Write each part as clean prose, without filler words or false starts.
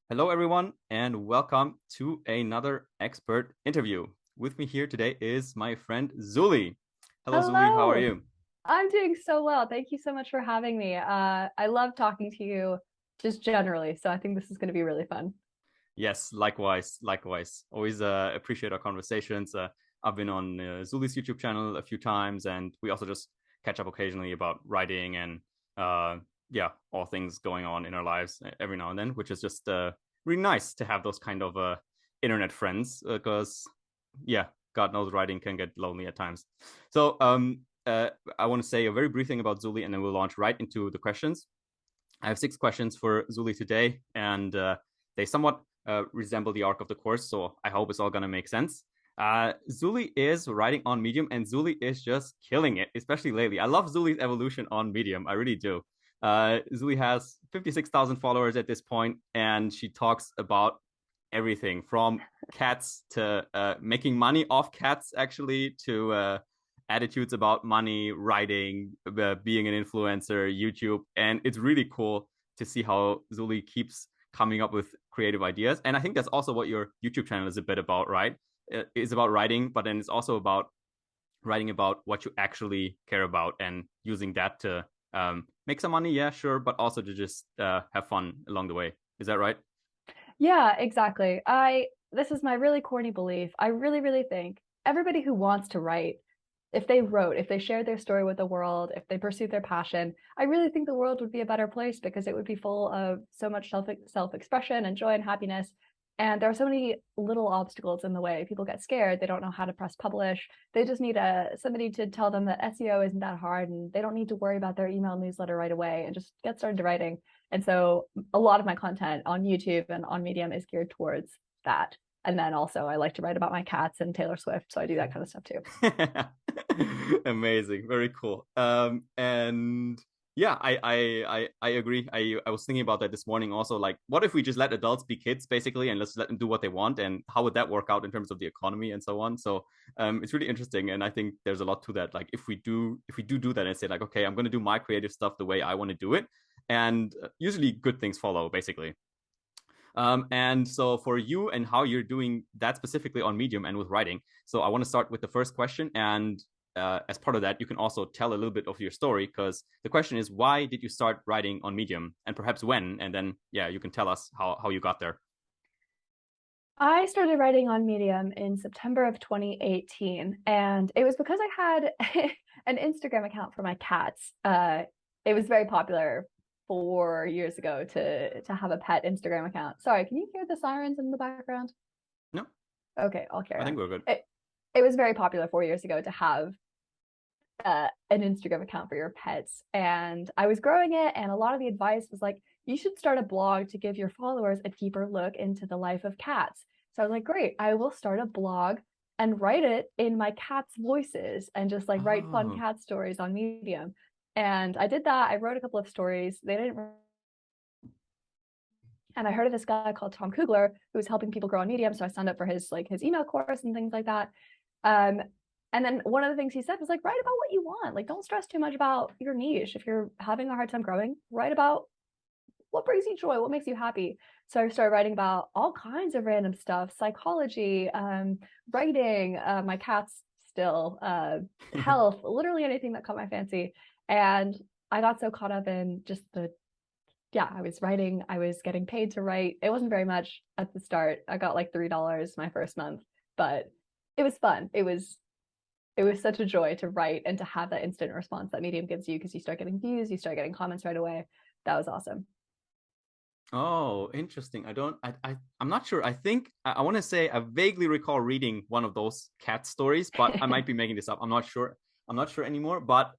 Hello, everyone, and welcome to another expert interview. With me here today is my friend Zuli. Hello, Zuli. How are Hello. you? I'm doing so well. Thank you so much for having me. I love talking to you just generally, so I think this is going to be really fun. Yes, likewise, likewise. Always appreciate our conversations. I've been on Zuli's YouTube channel a few times, and we also just catch up occasionally about writing and uh, yeah, all things going on in our lives every now and then, which is just really nice to have those kind of internet friends because yeah, God knows writing can get lonely at times. So I want to say a very brief thing about Zuli, and then we'll launch right into the questions. I have 6 questions for Zuli today, and they somewhat resemble the arc of the course, so I hope it's all going to make sense. Zuli is writing on Medium, and Zuli is just killing it, especially lately. I love Zuli's evolution on Medium. I really do. Zuli has 56,000 followers at this point, and she talks about everything from cats to making money off cats, actually, to attitudes about money, writing, being an influencer, YouTube, and it's really cool to see how Zuli keeps coming up with creative ideas. And I think that's also what your YouTube channel is a bit about, right? It's about writing, but then it's also about writing about what you actually care about and using that to make some money, yeah, sure, but also to just have fun along the way. Is that right? Yeah, exactly. This is my really corny belief. I really, really think everybody who wants to write, if they shared their story with the world, if they pursued their passion, I really think the world would be a better place because it would be full of so much self-expression and joy and happiness. And there are so many little obstacles in the way. People get scared. They don't know how to press publish. They just need somebody to tell them that SEO isn't that hard and they don't need to worry about their email newsletter right away and just get started writing. And so a lot of my content on YouTube and on Medium is geared towards that. And then also I like to write about my cats and Taylor Swift, so I do that kind of stuff too. Amazing, very cool. And yeah, I agree. I was thinking about that this morning also. Like, what if we just let adults be kids basically, and let's let them do what they want, and how would that work out in terms of the economy and so on? So it's really interesting, and I think there's a lot to that. Like, if we do that and say like, okay, I'm going to do my creative stuff the way I want to do it, and usually good things follow basically. And so for you and how you're doing that specifically on Medium and with writing. So I want to start with the first question. And as part of that, you can also tell a little bit of your story because the question is, why did you start writing on Medium and perhaps when? And then, yeah, you can tell us how you got there. I started writing on Medium in September of 2018, and it was because I had an Instagram account for my cats. It was very popular 4 years ago to have a pet Instagram account. Sorry, can you hear the sirens in the background? No, Okay, I'll carry I think on. we're good. It was very popular 4 years ago to have an Instagram account for your pets. And I was growing it, and a lot of the advice was like, you should start a blog to give your followers a deeper look into the life of cats. So I was like, great, I will start a blog and write it in my cats' voices and just like write fun Oh, cat stories on Medium. And I did that. I wrote a couple of stories. They didn't, and I heard of this guy called Tom Kugler who was helping people grow on Medium. So I signed up for his email course and things like that. Um, and then one of the things he said was like, write about what you want. Like, don't stress too much about your niche. If you're having a hard time growing, write about what brings you joy, what makes you happy. So I started writing about all kinds of random stuff, psychology, writing, my cats still, health, literally anything that caught my fancy. And I got so caught up in just yeah, I was writing, I was getting paid to write. It wasn't very much at the start. I got like $3 my first month, but it was fun. It was such a joy to write and to have that instant response that Medium gives you because you start getting views, you start getting comments right away. That was awesome. oh, interesting. I'm not sure. I think I want to say I vaguely recall reading one of those cat stories, but I might be making this up. I'm not sure. I'm not sure anymore, but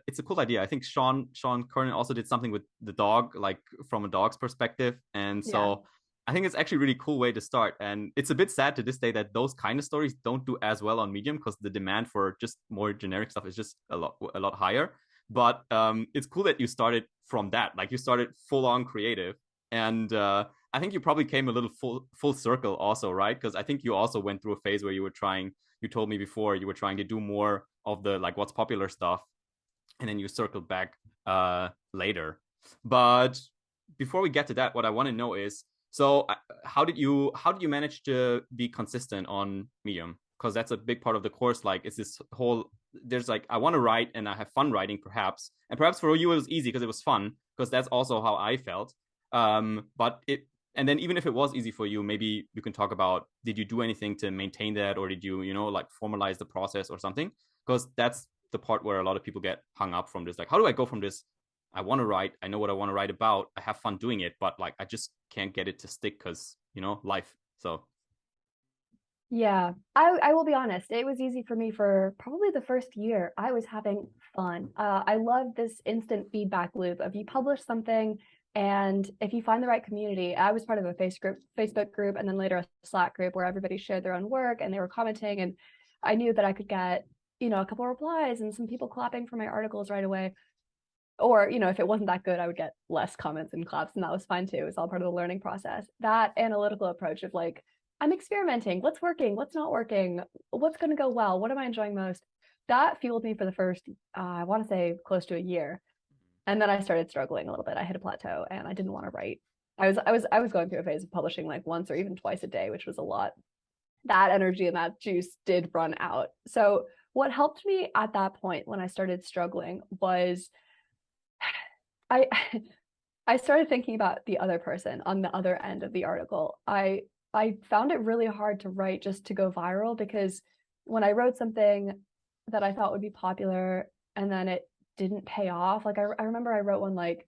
it's a cool idea. I think Sean Kernan also did something with the dog, like from a dog's perspective, and Yeah. so I think it's actually a really cool way to start. And it's a bit sad to this day that those kind of stories don't do as well on Medium because the demand for just more generic stuff is just a lot higher. But it's cool that you started from that. Like you started full on creative and I think you probably came a little full circle also, right? Because I think you also went through a phase where you were trying. You told me before you were trying to do more of the like what's popular stuff, and then you circled back later. But before we get to that, what I want to know is So how did you manage to be consistent on Medium? Because that's a big part of the course. Like, it's this whole, there's like, I want to write and I have fun writing, perhaps, and perhaps for you it was easy because it was fun, because that's also how I felt. But it, and then even if it was easy for you, maybe you can talk about, did you do anything to maintain that, or did you, like, formalize the process or something? Because that's the part where a lot of people get hung up from this. Like, how do I go from this, I want to write, I know what I want to write about, I have fun doing it, but like I just can't get it to stick because, life. So Yeah, I will be honest. It was easy for me for probably the first year. I was having fun. I love this instant feedback loop of you publish something, and if you find the right community. I was part of a Facebook group, and then later a Slack group where everybody shared their own work and they were commenting, and I knew that I could get, a couple of replies and some people clapping for my articles right away. Or, if it wasn't that good, I would get less comments and claps, and that was fine too. It's all part of the learning process. That analytical approach of like, I'm experimenting, what's working, what's not working, what's going to go well, what am I enjoying most? That fueled me for the first, I want to say, close to a year. And then I started struggling a little bit. I hit a plateau and I didn't want to write. I was going through a phase of publishing like once or even twice a day, which was a lot. That energy and that juice did run out. So what helped me at that point when I started struggling was I I started thinking about the other person on the other end of the article. I found it really hard to write just to go viral, because when I wrote something that I thought would be popular and then it didn't pay off, like I remember I wrote one like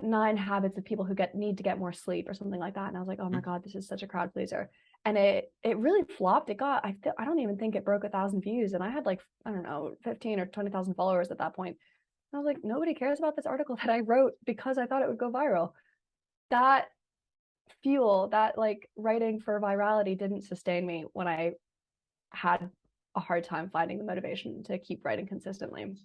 9 habits of people who need to get more sleep or something like that, and I was like, oh my God, this is such a crowd pleaser, and it really flopped. It got, I don't even think it broke 1,000 views, and I had like, I don't know, 15 or 20,000 followers at that point. I was like, nobody cares about this article that I wrote because I thought it would go viral. That fuel, that like writing for virality, didn't sustain me when I had a hard time finding the motivation to keep writing consistently.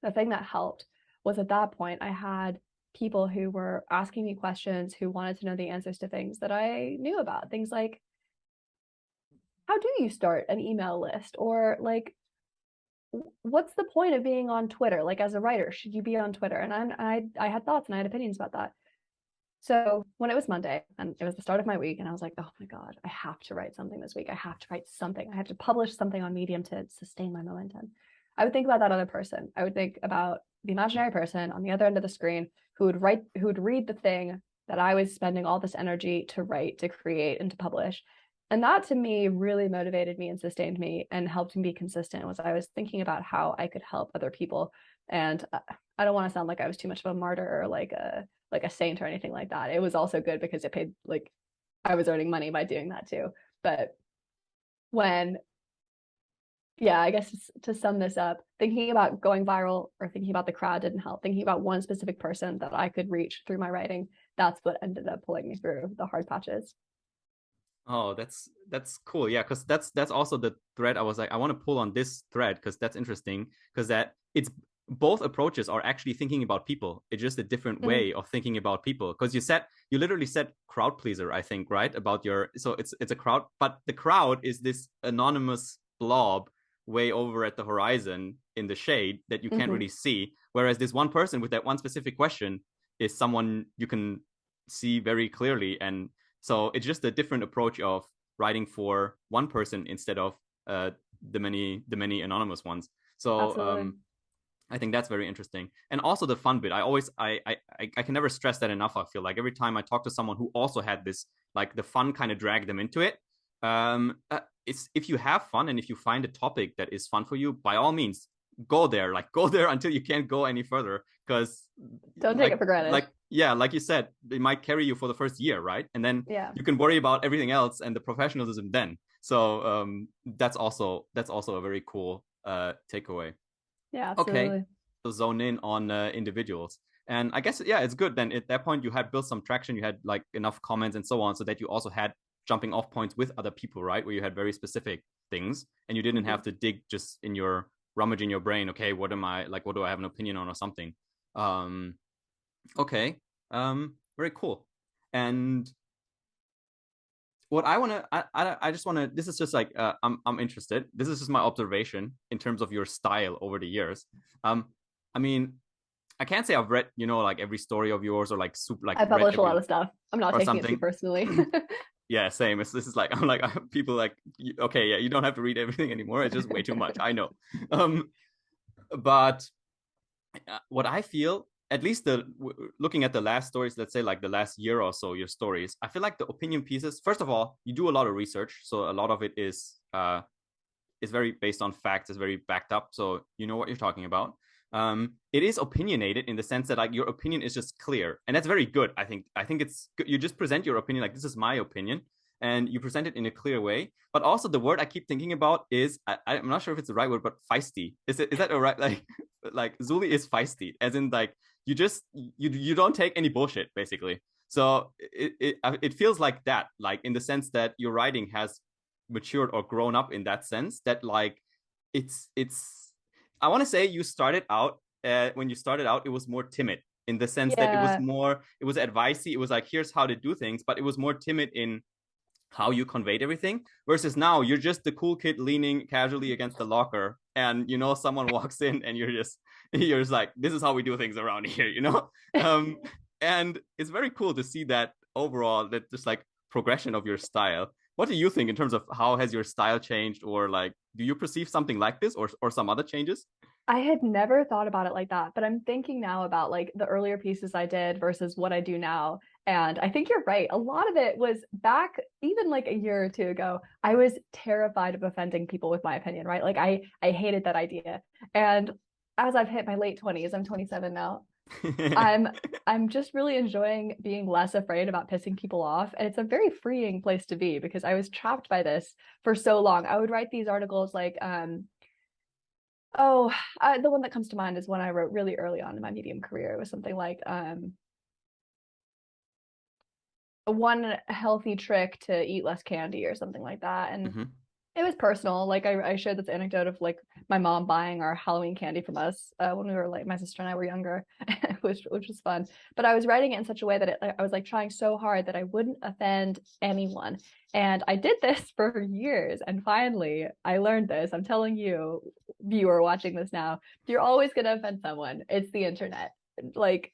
The thing that helped was, at that point, I had people who were asking me questions, who wanted to know the answers to things that I knew about. Things like, how do you start an email list? Or like, what's the point of being on Twitter? Like, as a writer, should you be on Twitter? And I had thoughts and I had opinions about that. So when it was Monday and it was the start of my week, and I was like, oh my God, I have to write something this week. I have to write something. I have to publish something on Medium to sustain my momentum. I would think about that other person. I would think about the imaginary person on the other end of the screen who would read the thing that I was spending all this energy to write, to create, and to publish. And that, to me, really motivated me and sustained me and helped me be consistent. Was I was thinking about how I could help other people. And I don't want to sound like I was too much of a martyr or like a saint or anything like that. It was also good because it paid, like, I was earning money by doing that too. But when, yeah, I guess to sum this up, thinking about going viral or thinking about the crowd didn't help. Thinking about one specific person that I could reach through my writing, that's what ended up pulling me through the hard patches. oh, that's cool. Yeah, because that's also the thread. I was like, I want to pull on this thread because that's interesting, because that it's, both approaches are actually thinking about people. It's just a different way of thinking about people. Because you literally said crowd pleaser, I think, right? About your, so it's a crowd, but the crowd is this anonymous blob way over at the horizon in the shade that you can't really see. Whereas this one person with that one specific question is someone you can see very clearly. And so it's just a different approach of writing for one person instead of the many anonymous ones. So I think that's very interesting. And also the fun bit. I can never stress that enough. I feel like every time I talk to someone who also had this, like, the fun kind of dragged them into it. It's, if you have fun and if you find a topic that is fun for you, by all means, go there. Like, go there until you can't go any further. Because don't take it for granted. Like, yeah, like you said, it might carry you for the first year, right? And then you can worry about everything else and the professionalism then. So that's also a very cool takeaway. Yeah, absolutely. Okay, so zone in on individuals. And I guess, yeah, it's good then. At that point, you had built some traction, you had like enough comments and so on, so that you also had jumping off points with other people, right? Where you had very specific things and you didn't have to dig just in your rummage in your brain. Okay, what am I like? What do I have an opinion on or something? Okay, very cool. And what I want to, I just want to, this is just like, I'm interested. This is just my observation in terms of your style over the years. I mean, I can't say I've read, like every story of yours or like like I read publish a lot every of stuff. I'm not or taking it too something. personally. Yeah, same. This is like I'm like people like okay, yeah, you don't have to read everything anymore. It's just way too much. I know. Um, but what I feel, at least looking at the last stories, let's say like the last year or so, your stories, I feel like the opinion pieces. First of all, you do a lot of research, so a lot of it is very based on facts, is very backed up, so you know what you're talking about. It is opinionated in the sense that like your opinion is just clear, and that's very good. I think it's good. You just present your opinion like this is my opinion, and you present it in a clear way. But also the word I keep thinking about is I'm not sure if it's the right word, but feisty. Is that a right like Zuli is feisty, as in like you don't take any bullshit basically. So it feels like that, like in the sense that your writing has matured or grown up in that sense, that like it's I want to say you started out when you started out it was more timid in the sense that Yeah. it was advicey, it was like here's how to do things, but it was more timid in how you conveyed everything, versus now you're just the cool kid leaning casually against the locker, and someone walks in and you're just like, this is how we do things around here, um and it's very cool to see that overall, that just like progression of your style. What do you think in terms of how has your style changed, or like do you perceive something like this, or some other changes? I had never thought about it like that, but I'm thinking now about like the earlier pieces I did versus what I do now. And I think you're right. A lot of it was back even like a year or two ago. I was terrified of offending people with my opinion, right? Like I hated that idea. And as I've hit my late 20s, I'm 27 now. I'm I'm just really enjoying being less afraid about pissing people off. And it's a very freeing place to be because I was trapped by this for so long. I would write these articles like oh, the one that comes to mind is one I wrote really early on in my Medium career. It was something like one healthy trick to eat less candy or something like that. And Mm-hmm. it was personal. Like I shared this anecdote of like my mom buying our Halloween candy from us when we were like my sister and I were younger, which was fun. But I was writing it in such a way that I was like trying so hard that I wouldn't offend anyone. And I did this for years. And finally, I learned this. I'm telling you, viewer watching this now, you're always going to offend someone. It's the internet. Like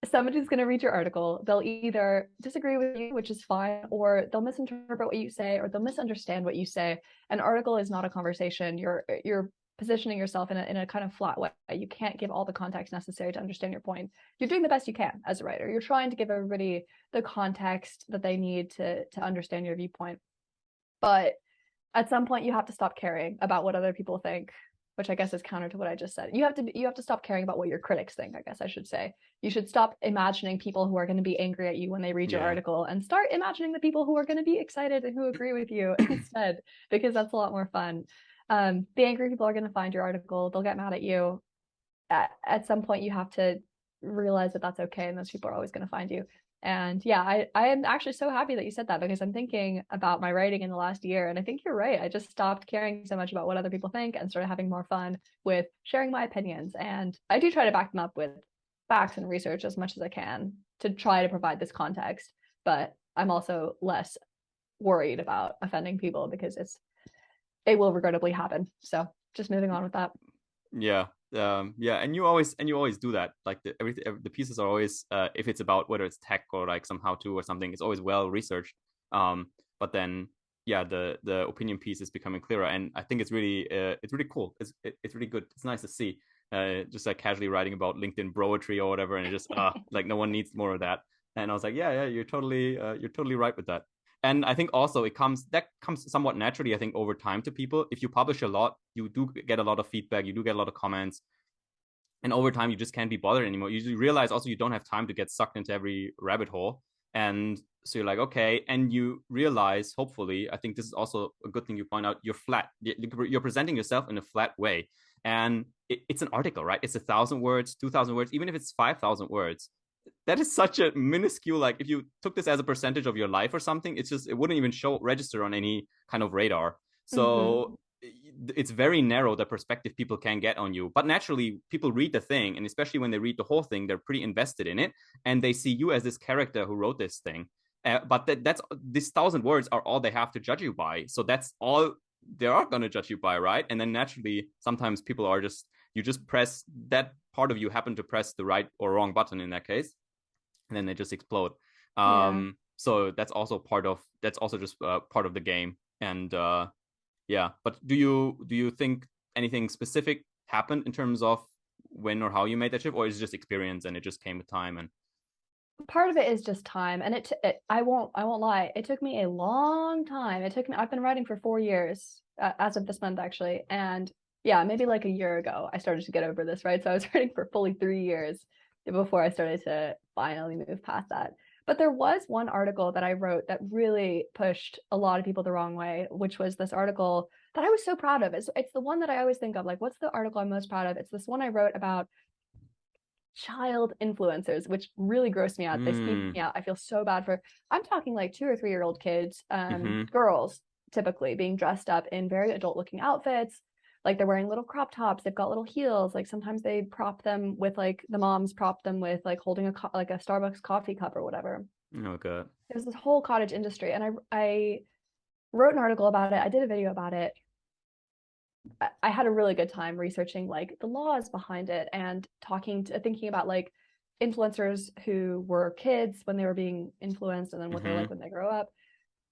somebody's going to read your article. They'll either disagree with you, which is fine, or they'll misinterpret what you say, or they'll misunderstand what you say. An article is not a conversation. You're positioning yourself in a kind of flat way. You can't give all the context necessary to understand your point. You're doing the best you can as a writer. You're trying to give everybody the context that they need to understand your viewpoint. But at some point you have to stop caring about what other people think, which I guess is counter to what I just said. You have to stop caring about what your critics think, I guess I should say. You should stop imagining people who are going to be angry at you when they read your Yeah. article and start imagining the people who are going to be excited and who agree with you instead, because that's a lot more fun. The angry people are going to find your article, they'll get mad at you. At some point you have to realize that that's okay, and those people are always going to find you. And yeah, I am actually so happy that you said that, because I'm thinking about my writing in the last year, and I think you're right. I just stopped caring so much about what other people think and started having more fun with sharing my opinions. And I do try to back them up with facts and research as much as I can to try to provide this context. But I'm also less worried about offending people because it will regrettably happen. So just moving on with that. Yeah. Yeah, and you always do that, like the pieces are always if it's about whether it's tech or like some how to or something, it's always well researched. But then yeah, the opinion piece is becoming clearer, and I think it's really cool. It's really good. It's nice to see just like casually writing about LinkedIn broetry or whatever, and it just like no one needs more of that. And I was like, yeah, you're totally right with that. And I think also that comes somewhat naturally, I think, over time to people. If you publish a lot, you do get a lot of feedback, you do get a lot of comments, and over time you just can't be bothered anymore. You realize also you don't have time to get sucked into every rabbit hole, and so you're like, okay, and you realize, hopefully, I think this is also a good thing you point out, you're flat, you're presenting yourself in a flat way, and it's an article, right? It's 1,000 words, 2,000 words, even if it's 5,000 words, that is such a minuscule, like if you took this as a percentage of your life or something, it wouldn't even register on any kind of radar. So Mm-hmm. it's very narrow the perspective people can get on you. But naturally people read the thing, and especially when they read the whole thing, they're pretty invested in it, and they see you as this character who wrote this thing. But that's these 1,000 words are all they have to judge you by, so that's all they are going to judge you by, right? And then naturally sometimes people are just you just press that part of you happen to press the right or wrong button in that case, and then they just explode. So that's also just part of the game. And yeah, but do you think anything specific happened in terms of when or how you made that shift, or is it just experience and it just came with time? And part of it is just time, and I won't lie, it took me a long time. I've been writing for 4 years, as of this month actually, and yeah, maybe like a year ago I started to get over this, right? So I was writing for fully 3 years before I started to finally move past that. But there was one article that I wrote that really pushed a lot of people the wrong way, which was this article that I was so proud of. It's the one that I always think of, like, what's the article I'm most proud of? It's this one I wrote about child influencers, which really grossed me out. They skeeved me out. I feel so bad for, I'm talking like 2 or 3-year-old kids, girls typically being dressed up in very adult looking outfits. Like they're wearing little crop tops, they've got little heels. Like sometimes they prop them with, like, the moms prop them with like holding like a Starbucks coffee cup or whatever. oh god. There's this whole cottage industry, and I wrote an article about it. I did a video about it. I had a really good time researching like the laws behind it and thinking about like influencers who were kids when they were being influenced, and then what they're like when they grow up.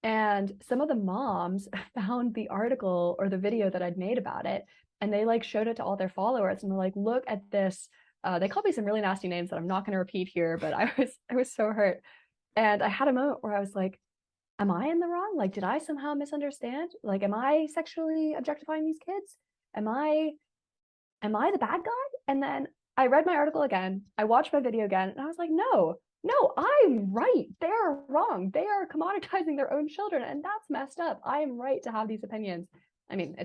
And some of the moms found the article or the video that I'd made about it, and they like showed it to all their followers, and they're like, look at this. They called me some really nasty names that I'm not going to repeat here, but I was so hurt. And I had a moment where I was like, am I in the wrong? Like, did I somehow misunderstand? Like, am I sexually objectifying these kids? Am I the bad guy? And then I read my article again. I watched my video again, and I was like, no, I'm right. They're wrong. They are commoditizing their own children, and that's messed up. I am right to have these opinions. I mean,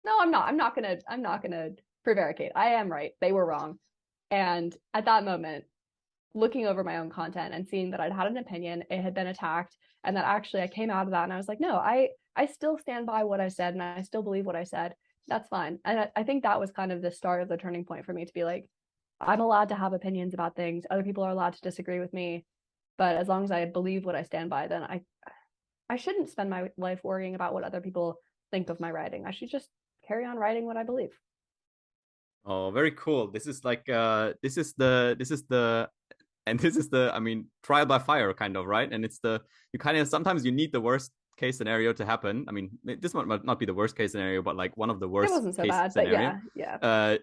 I'm not gonna prevaricate. I am right. They were wrong. And at that moment, looking over my own content and seeing that I'd had an opinion, it had been attacked, and that actually I came out of that and I was like, no, I still stand by what I said, and I still believe what I said. That's fine. And I think that was kind of the start of the turning point for me to be like, I'm allowed to have opinions about things. Other people are allowed to disagree with me, but as long as I believe what I stand by, then I shouldn't spend my life worrying about what other people think of my writing. I should just carry on writing what I believe. Oh, very cool. This is like this is the and this is the, I mean, trial by fire kind of, right? And it's you kind of, sometimes you need the worst case scenario to happen. I mean, this might not be the worst case scenario, but like one of the worst it wasn't so case bad, scenario. But yeah.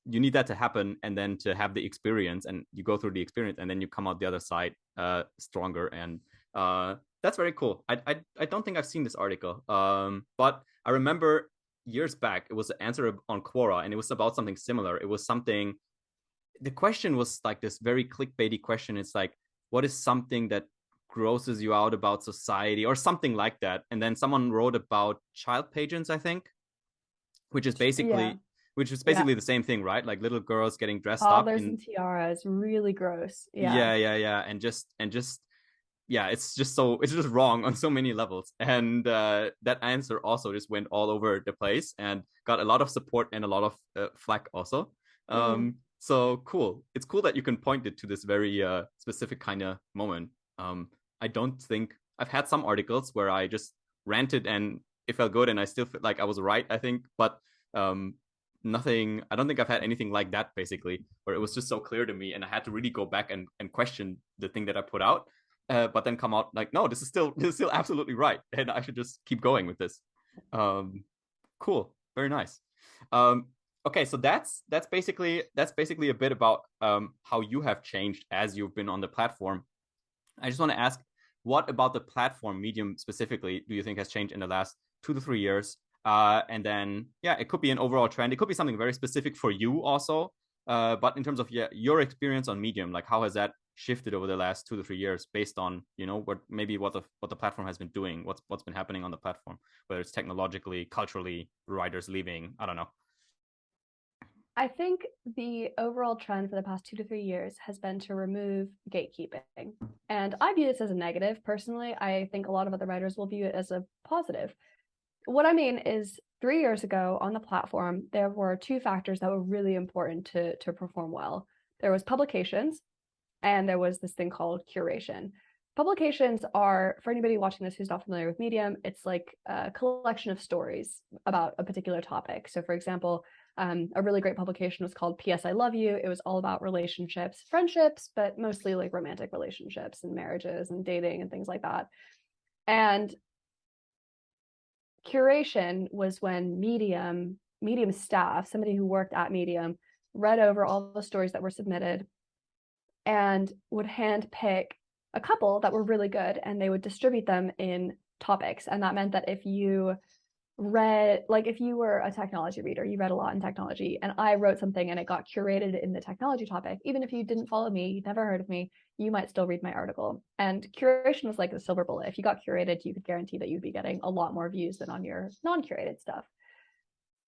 You need that to happen, and then to have the experience, and you go through the experience, and then you come out the other side stronger. And that's very cool. I don't think I've seen this article, but I remember years back it was an answer on Quora, and it was about something similar. It was something, the question was like this very clickbaity question. It's like, what is something that grosses you out about society, or something like that? And then someone wrote about child pageants, I think, which is basically the same thing, right? Like little girls getting dressed up in tiaras, really gross. And just yeah, it's just wrong on so many levels. And that answer also just went all over the place and got a lot of support and a lot of flack also. So cool. It's cool that you can point it to this very specific kind of moment. I don't think I've had some articles where I just ranted and it felt good, and I still feel like I was right, I think, but nothing, I don't think I've had anything like that, basically, where it was just so clear to me and I had to really go back and question the thing that I put out, but then come out like, no, this is still absolutely right, and I should just keep going with this. Cool, very nice. Okay, so that's basically a bit about how you have changed as you've been on the platform. I just want to ask, what about the platform Medium specifically do you think has changed in the last 2 to 3 years? And then, yeah, it could be an overall trend. It could be something very specific for you also. But in terms of your experience on Medium, like how has that shifted over the last 2 to 3 years based on, you know, what the platform has been doing, what's been happening on the platform, whether it's technologically, culturally, writers leaving, I don't know. I think the overall trend for the past 2 to 3 years has been to remove gatekeeping. And I view this as a negative. Personally, I think a lot of other writers will view it as a positive. What I mean is, 3 years ago on the platform, there were 2 factors that were really important to perform well. There was publications, and there was this thing called curation. Publications are, for anybody watching this who's not familiar with Medium, it's like a collection of stories about a particular topic. So for example, A really great publication was called P.S. I Love You. It was all about relationships, friendships, but mostly like romantic relationships and marriages and dating and things like that. And curation was when Medium staff, somebody who worked at Medium, read over all the stories that were submitted and would hand pick a couple that were really good, and they would distribute them in topics. And that meant that if you read, like if you were a technology reader, you read a lot in technology, and I wrote something and it got curated in the technology topic, even if you didn't follow me, you'd never heard of me, you might still read my article. And curation was like the silver bullet. If you got curated, you could guarantee that you'd be getting a lot more views than on your non-curated stuff.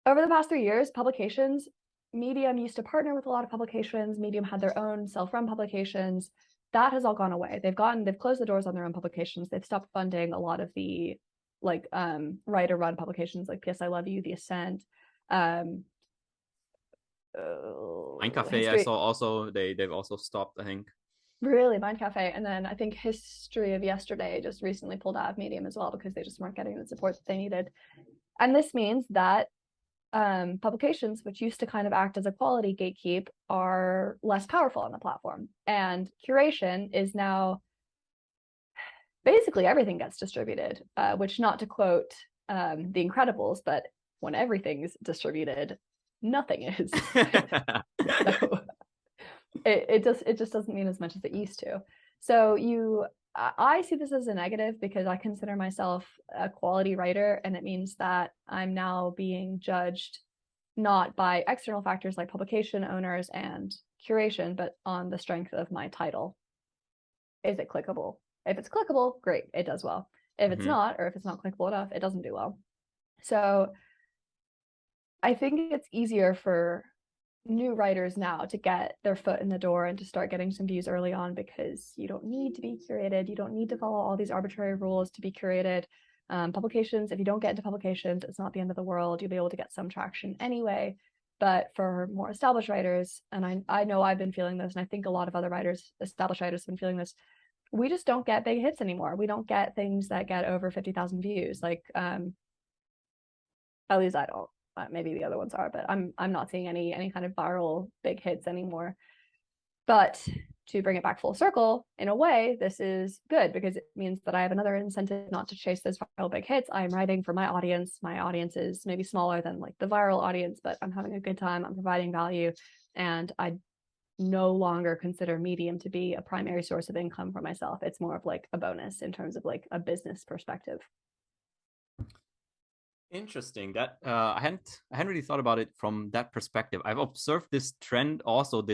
Over the past 3 years, publications, Medium used to partner with a lot of publications. Medium had their own self-run publications. That has all gone away. They've closed the doors on their own publications. They've stopped funding a lot of the like writer-run publications like PS I Love You, The Ascent, Mind Cafe. I saw also they've also stopped, I think. Really, Mind Cafe. And then I think History of Yesterday just recently pulled out of Medium as well because they just weren't getting the support that they needed. And this means that publications, which used to kind of act as a quality gatekeep, are less powerful on the platform. And curation is now basically everything gets distributed, which, not to quote The Incredibles, but when everything's distributed, nothing is. So it just doesn't mean as much as it used to. So I see this as a negative because I consider myself a quality writer, and it means that I'm now being judged not by external factors like publication owners and curation, but on the strength of my title. Is it clickable? If it's clickable, great, it does well. If it's not, or if it's not clickable enough, it doesn't do well. So I think it's easier for new writers now to get their foot in the door and to start getting some views early on, because you don't need to be curated. You don't need to follow all these arbitrary rules to be curated. Publications, if you don't get into publications, it's not the end of the world. You'll be able to get some traction anyway. But for more established writers, and I know I've been feeling this, and I think a lot of other writers, established writers, have been feeling this, we just don't get big hits anymore. We don't get things that get over 50,000 views. Like, at least I don't. Maybe the other ones are, but I'm not seeing any kind of viral big hits anymore. But to bring it back full circle, in a way, this is good because it means that I have another incentive not to chase those viral big hits. I'm writing for my audience. My audience is maybe smaller than like the viral audience, but I'm having a good time. I'm providing value, and I no longer consider Medium to be a primary source of income for myself. It's more of like a bonus in terms of like a business perspective. Interesting. That I hadn't really thought about it from that perspective. I've observed this trend also.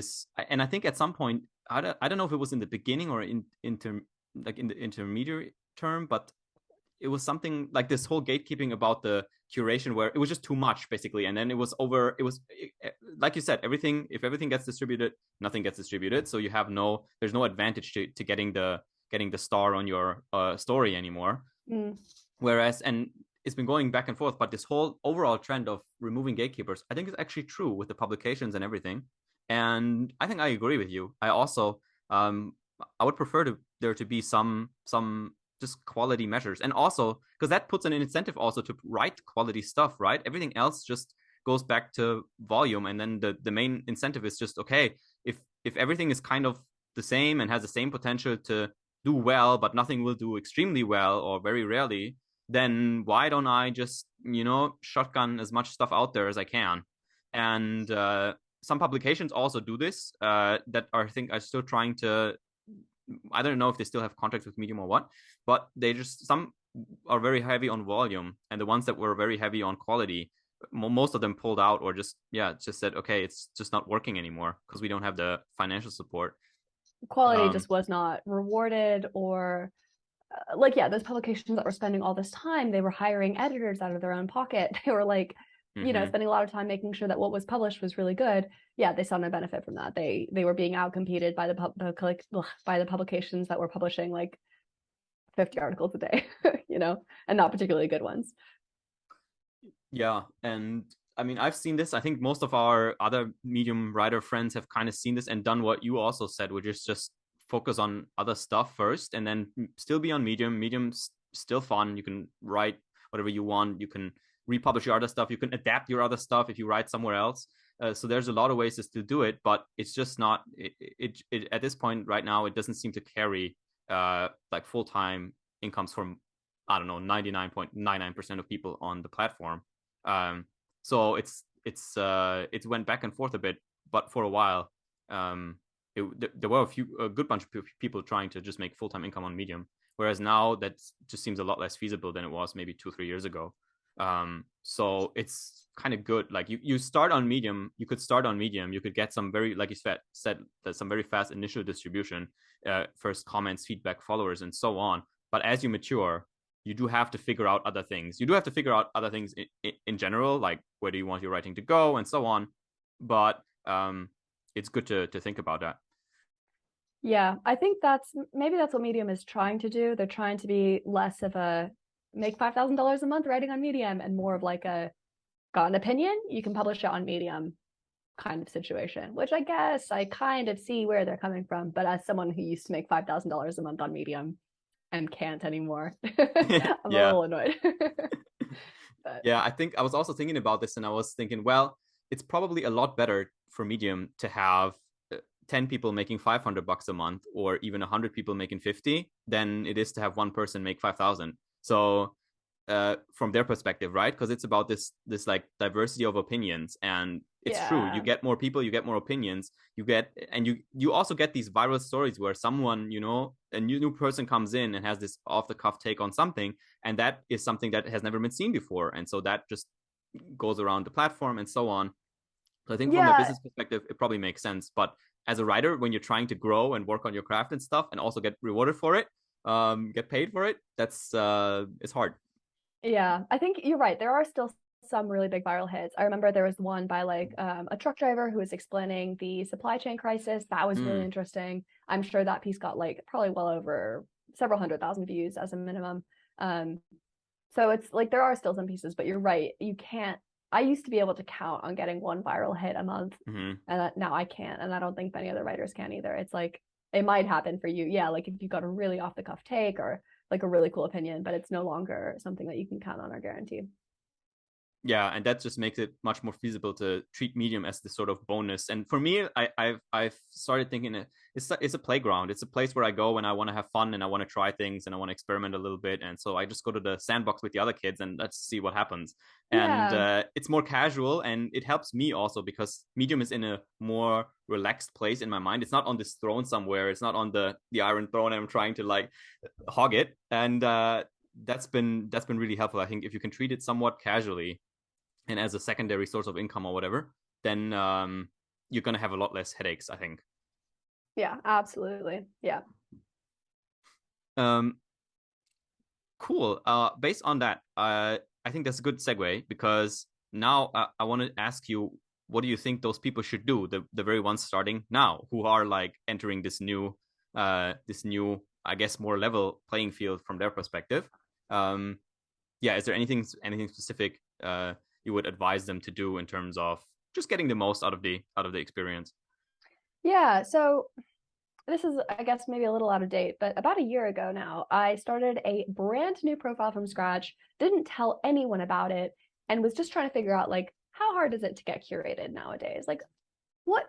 And I think at some point, I don't know if it was in the beginning or in the intermediate term, but it was something like this whole gatekeeping about the curation, where it was just too much basically, and then it was over. Like you said, if everything gets distributed, nothing gets distributed. So there's no advantage to getting the star on your story anymore. Whereas, and it's been going back and forth, but this whole overall trend of removing gatekeepers, I think is actually true with the publications and everything. And I think I agree with you. I also, I would prefer there to be some just quality measures. And also, because that puts an incentive also to write quality stuff, right? Everything else just goes back to volume. And then the main incentive is just, okay, if everything is kind of the same and has the same potential to do well, but nothing will do extremely well or very rarely, then why don't I just, shotgun as much stuff out there as I can? And some publications also do this that I think are still trying to, I don't know if they still have contracts with Medium or what, but some are very heavy on volume, and the ones that were very heavy on quality, most of them pulled out or just said, okay, it's just not working anymore because we don't have the financial support. Quality just was not rewarded, or those publications that were spending all this time, they were hiring editors out of their own pocket. They were like, spending a lot of time making sure that what was published was really good. Yeah, they saw no benefit from that. They were being outcompeted by the publications that were publishing like 50 articles a day, and not particularly good ones. Yeah, and I mean, I've seen this. I think most of our other Medium writer friends have kind of seen this and done what you also said, which is just focus on other stuff first and then still be on Medium. Medium's still fun. You can write whatever you want. You can republish your other stuff. You can adapt your other stuff if you write somewhere else. So there's a lot of ways to do it, but it's just not it at this point right now. It doesn't seem to carry like full-time incomes from, I don't know, 99.99% of people on the platform. So it's went back and forth a bit, but for a while, there were a good bunch of people trying to just make full-time income on Medium, whereas now that just seems a lot less feasible than it was maybe 2-3 years ago. So it's kind of good. Like you start on Medium, you could start on Medium, you could get some very, like you said, some very fast initial distribution, first comments, feedback, followers, and so on. But as you mature, you do have to figure out other things. You do have to figure out other things in general, like where do you want your writing to go and so on. But it's good to think about that. Yeah, I think that's what Medium is trying to do. They're trying to be less of a make $5,000 a month writing on Medium and more of like a got an opinion, you can publish it on Medium kind of situation, which I guess I kind of see where they're coming from. But as someone who used to make $5,000 a month on Medium and can't anymore, I'm a little annoyed. But yeah, I think I was also thinking about this, and I was thinking, well, it's probably a lot better for Medium to have 10 people making $500 a month, or even 100 people making 50, than it is to have one person make 5,000. So from their perspective, right? Because it's about this like diversity of opinions, and it's true. You get more people, you get more opinions, you also get these viral stories where someone, a new person comes in and has this off the cuff take on something, and that is something that has never been seen before, and so that just goes around the platform and so on. So I think from a business perspective, it probably makes sense. But as a writer, when you're trying to grow and work on your craft and stuff, and also get rewarded for it, get paid for it, that's it's hard. Yeah, I think you're right. There are still some really big viral hits. I remember there was one by like a truck driver who was explaining the supply chain crisis. That was really interesting. I'm sure that piece got like probably well over several 100,000 views as a minimum. So it's like there are still some pieces, but you're right. You can't. I used to be able to count on getting one viral hit a month, and now I can't, and I don't think many other writers can either. It's like it might happen for you, yeah, like if you got a really off the cuff take or like a really cool opinion, but it's no longer something that you can count on or guarantee. Yeah, and that just makes it much more feasible to treat Medium as this sort of bonus. And for me, I've started thinking it's a playground. It's a place where I go when I want to have fun and I want to try things and I want to experiment a little bit. And so I just go to the sandbox with the other kids and let's see what happens. And it's more casual, and it helps me also because Medium is in a more relaxed place in my mind. It's not on this throne somewhere. It's not on the Iron Throne. I'm trying to like hog it. And that's been really helpful. I think if you can treat it somewhat casually and as a secondary source of income or whatever, then you're going to have a lot less headaches, I think. Yeah, absolutely. Yeah. Cool. Based on that, I think that's a good segue, because now I want to ask you, what do you think those people should do? The very ones starting now, who are like entering this new, I guess, more level playing field from their perspective. Is there anything specific you would advise them to do in terms of just getting the most out of the experience? Yeah, so this is, I guess, maybe a little out of date, but about a year ago now, I started a brand new profile from scratch, didn't tell anyone about it, and was just trying to figure out like how hard is it to get curated nowadays? Like what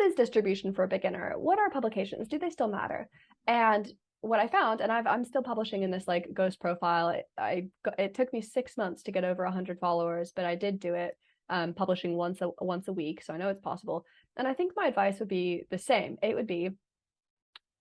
is distribution for a beginner? What are publications? Do they still matter? And what I found, and I'm still publishing in this like ghost profile. It took me 6 months to get over 100 followers, but I did do it, publishing once a week, so I know it's possible. And I think my advice would be the same. It would be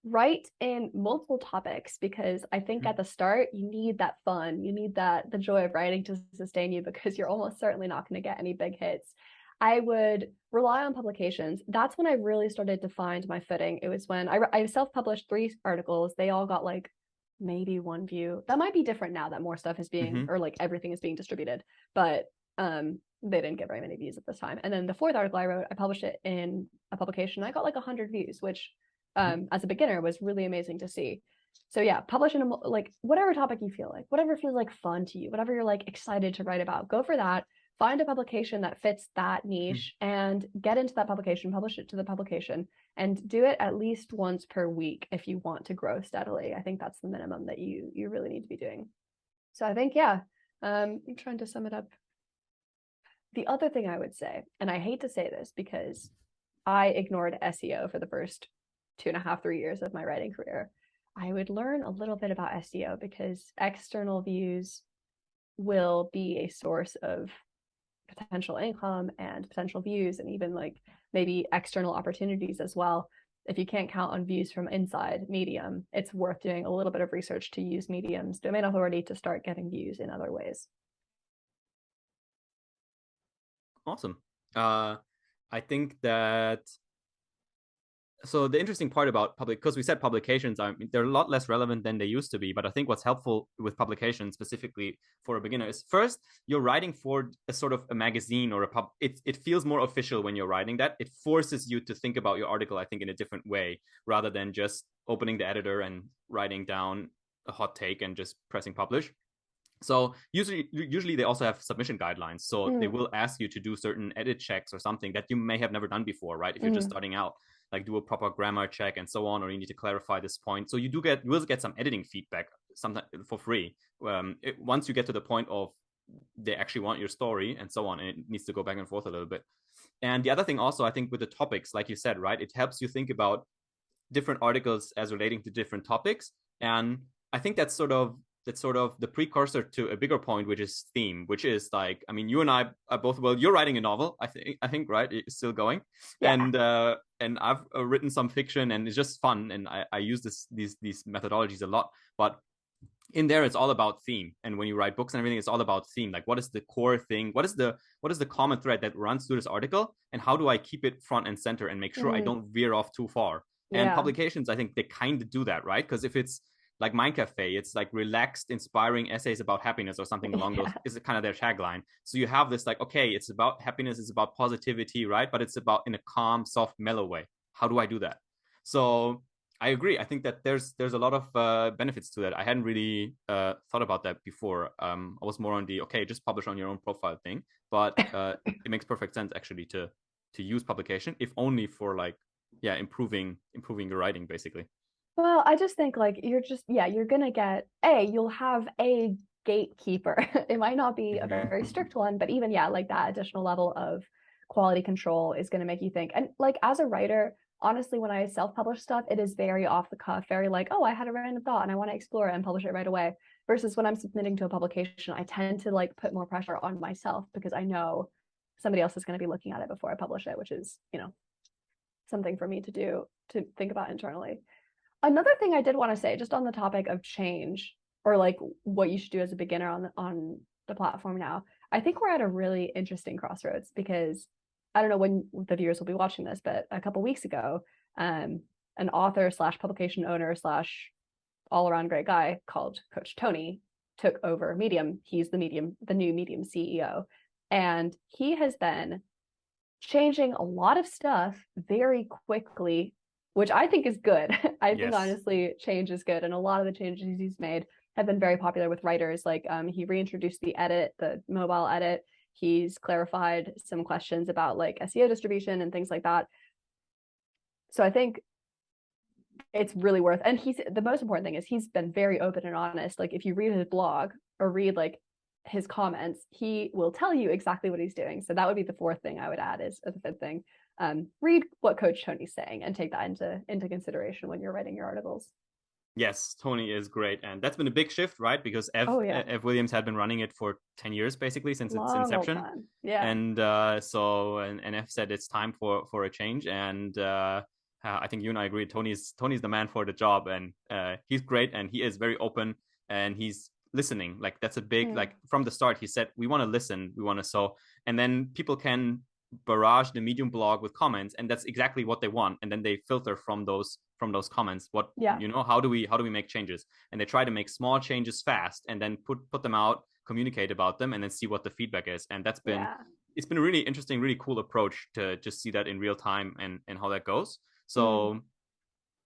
write in multiple topics, because I think at the start you need that fun, you need the joy of writing to sustain you, because you're almost certainly not going to get any big hits. I would rely on publications. That's when I really started to find my footing. It was when I self-published 3 articles. They all got like maybe 1 view. That might be different now that more stuff is being, or like everything is being distributed, but they didn't get very many views at this time. And then the 4th article I wrote, I published it in a publication. I got like 100 views, which as a beginner was really amazing to see. So yeah, publish in like whatever topic you feel like, whatever feels like fun to you, whatever you're like excited to write about, go for that. Find a publication that fits that niche and get into that publication, publish it to the publication, and do it at least once per week if you want to grow steadily. I think that's the minimum that you really need to be doing. So I think, I'm trying to sum it up the other thing I would say, and I hate to say this because I ignored SEO for the first 2.5, 3 years of my writing career, I would learn a little bit about SEO because external views will be a source of potential income and potential views, and even like maybe external opportunities as well. If you can't count on views from inside Medium, it's worth doing a little bit of research to use Medium's domain authority to start getting views in other ways. Awesome. I think that so the interesting part about because we said publications are, they're a lot less relevant than they used to be, but I think what's helpful with publications specifically for a beginner is, first, you're writing for a sort of a magazine or it feels more official when you're writing that. It forces you to think about your article, I think, in a different way, rather than just opening the editor and writing down a hot take and just pressing publish. So usually they also have submission guidelines. So they will ask you to do certain edit checks or something that you may have never done before, right? If you're just starting out, like do a proper grammar check and so on, or you need to clarify this point. So you will get some editing feedback sometimes for free. Once you get to the point of they actually want your story and so on, and it needs to go back and forth a little bit. And the other thing also, I think with the topics, like you said, right, it helps you think about different articles as relating to different topics. And I think that's sort of the precursor to a bigger point, which is theme, which is like, I mean, you and I are both, well, you're writing a novel, I think, right? It's still going. Yeah. And I've written some fiction, and it's just fun. And I use these methodologies a lot, but in there, it's all about theme. And when you write books and everything, it's all about theme. Like, what is the core thing? What is the common thread that runs through this article? And how do I keep it front and center and make sure I don't veer off too far? Yeah. And publications, I think they kind of do that, right? Because if it's like Mind Cafe, it's like relaxed, inspiring essays about happiness or something along those, is kind of their tagline. So you have this like, okay, it's about happiness, it's about positivity, right? But it's about in a calm, soft, mellow way. How do I do that? So I agree. I think that there's a lot of benefits to that. I hadn't really thought about that before. I was more on the, okay, just publish on your own profile thing. But it makes perfect sense actually to use publication, if only for like, yeah, improving your writing basically. Well, I just think like you're gonna get you'll have a gatekeeper. It might not be a very strict one, but even like that additional level of quality control is gonna make you think. And like as a writer, honestly, when I self-publish stuff, it is very off the cuff, very like, oh, I had a random thought and I want to explore it and publish it right away. Versus when I'm submitting to a publication, I tend to like put more pressure on myself because I know somebody else is going to be looking at it before I publish it, which is, something for me to do, to think about internally. Another thing I did want to say, just on the topic of change, or like what you should do as a beginner on the platform now, I think we're at a really interesting crossroads, because I don't know when the viewers will be watching this, but a couple weeks ago, an author / publication owner / all around great guy called Coach Tony took over Medium. He's the new Medium CEO, and he has been changing a lot of stuff very quickly, which I think is good. I think honestly, change is good. And a lot of the changes he's made have been very popular with writers. Like he reintroduced the mobile edit. He's clarified some questions about like SEO distribution and things like that. So I think it's really worth, and the most important thing is he's been very open and honest. Like if you read his blog or read like his comments, he will tell you exactly what he's doing. So that would be the fourth thing I would add, is the fifth thing. Read what Coach Tony's saying and take that into consideration when you're writing your articles. Yes, Tony is great. And that's been a big shift, right? Because Ev Williams had been running it for 10 years, basically, since its inception. Yeah. And so Ev said it's time for a change. And I think you and I agree, Tony's the man for the job. And he's great. And he is very open. And he's listening. Like that's a big, like from the start, he said, we want to listen. We want to and then people can barrage the Medium blog with comments, and that's exactly what they want. And then they filter from those comments how do we make changes, and they try to make small changes fast and then put them out, communicate about them, and then see what the feedback is. And that's been it's been a really interesting, really cool approach to just see that in real time and how that goes. So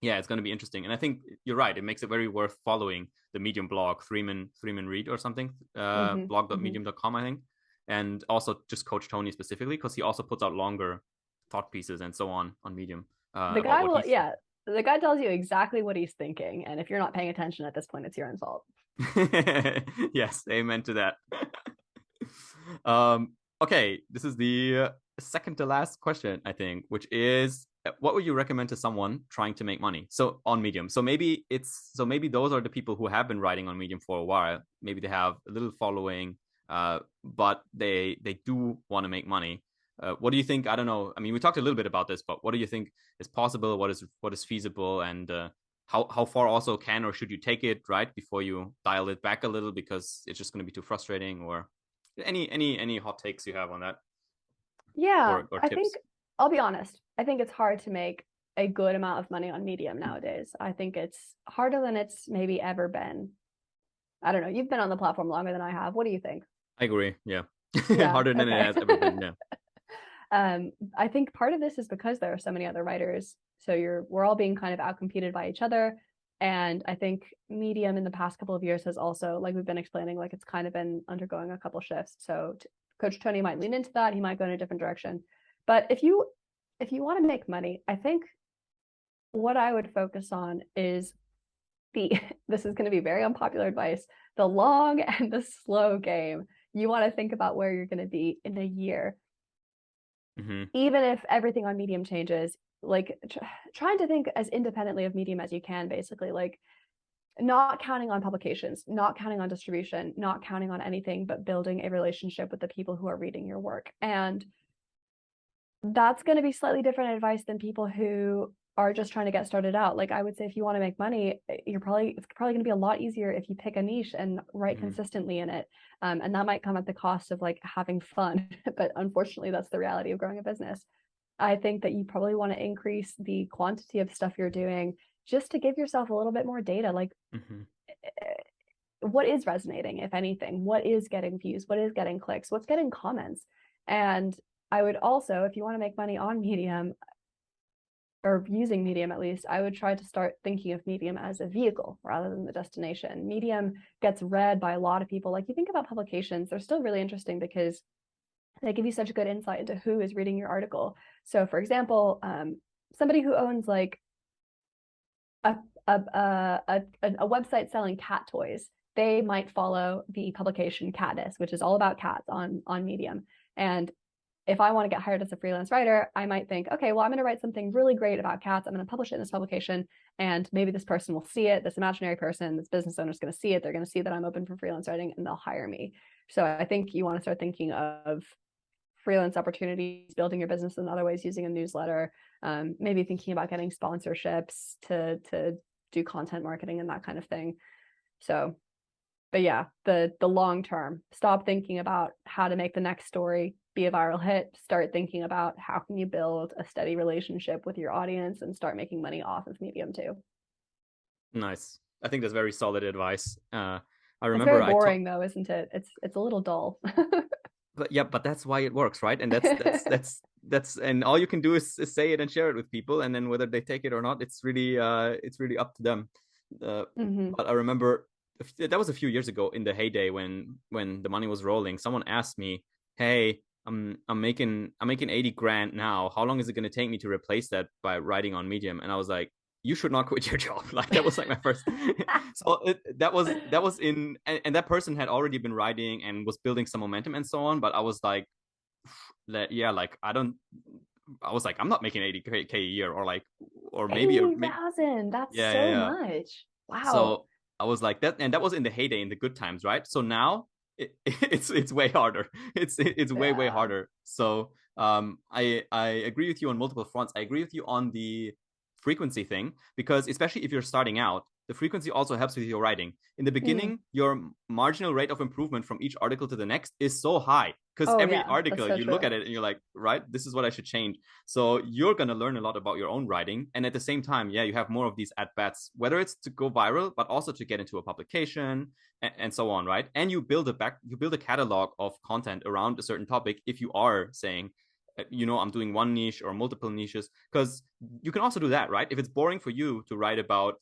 yeah, it's going to be interesting. And I think you're right, it makes it very worth following the Medium blog, Freeman Reed or something, blog.medium.com, I think. And also just Coach Tony specifically, because he also puts out longer thought pieces and so on Medium. The guy tells you exactly what he's thinking, and if you're not paying attention at this point, it's your own fault. Yes, amen to that. Okay, this is the second to last question, I think, which is what would you recommend to someone trying to make money? So on Medium. Maybe those are the people who have been writing on Medium for a while. Maybe they have a little following, but they do want to make money. What do you think? I don't know. I mean, we talked a little bit about this, but what do you think is possible? What is feasible, and how far also can or should you take it, right, before you dial it back a little because it's just going to be too frustrating? Or any hot takes you have on that? Yeah, Or I tips? think I'll be honest. I think it's hard to make a good amount of money on Medium nowadays. I think it's harder than it's maybe ever been. I don't know. You've been on the platform longer than I have. What do you think? I agree. Yeah. Yeah, Harder than it okay. has ever been. Yeah. I think part of this is because there are so many other writers. So we're all being kind of outcompeted by each other. And I think Medium in the past couple of years has also, like we've been explaining, like it's kind of been undergoing a couple shifts. So Coach Tony might lean into that. He might go in a different direction. But if you want to make money, I think what I would focus on is this is going to be very unpopular advice, the long and the slow game. You want to think about where you're going to be in a year. Mm-hmm. Even if everything on Medium changes, like trying to think as independently of Medium as you can, basically, like not counting on publications, not counting on distribution, not counting on anything, but building a relationship with the people who are reading your work. And that's going to be slightly different advice than people who are just trying to get started out. Like I would say, if you want to make money, it's probably going to be a lot easier if you pick a niche and write consistently in it. And that might come at the cost of like having fun, but unfortunately, that's the reality of growing a business. I think that you probably want to increase the quantity of stuff you're doing just to give yourself a little bit more data. Like, what is resonating, if anything? What is getting views? What is getting clicks? What's getting comments? And I would also, if you want to make money on Medium, or using Medium at least, I would try to start thinking of Medium as a vehicle rather than the destination. Medium gets read by a lot of people. Like you think about publications, they're still really interesting because they give you such a good insight into who is reading your article. So for example, somebody who owns like a website selling cat toys, they might follow the publication Catness, which is all about cats on Medium. And if I want to get hired as a freelance writer, I might think, okay, well, I'm going to write something really great about cats. I'm going to publish it in this publication, and maybe this person will see it. This imaginary person, this business owner is going to see it. They're going to see that I'm open for freelance writing, and they'll hire me. So I think you want to start thinking of freelance opportunities, building your business in other ways, using a newsletter, maybe thinking about getting sponsorships to do content marketing and that kind of thing. So, but yeah, the long term, stop thinking about how to make the next story be a viral hit. Start thinking about how can you build a steady relationship with your audience and start making money off of Medium too. Nice. I think that's very solid advice. I It's remember very boring though, isn't it? It's a little dull. but that's why it works, right? And that's and all you can do is say it and share it with people, and then whether they take it or not, it's really up to them. But I remember that was a few years ago in the heyday when the money was rolling. Someone asked me, "Hey, I'm making 80 grand now. How long is it going to take me to replace that by writing on Medium?" And I was like, "You should not quit your job." Like that was like my first. So that was in, and that person had already been writing and was building some momentum and so on. But I was like, yeah, like I was like, I'm not making 80K a year, or maybe 80,000. That's so much. Wow. So I was like that, and that was in the heyday, in the good times, right? So now it's way harder. It's way harder. So I agree with you on multiple fronts. I agree with you on the frequency thing, because especially if you're starting out, the frequency also helps with your writing. In the beginning, your marginal rate of improvement from each article to the next is so high, because every article you look at it and you're like, right, this is what I should change. So you're going to learn a lot about your own writing. And at the same time, yeah, you have more of these at-bats, whether it's to go viral, but also to get into a publication and so on, right? And you build a catalog of content around a certain topic if you are saying, I'm doing one niche or multiple niches, because you can also do that, right? If it's boring for you to write about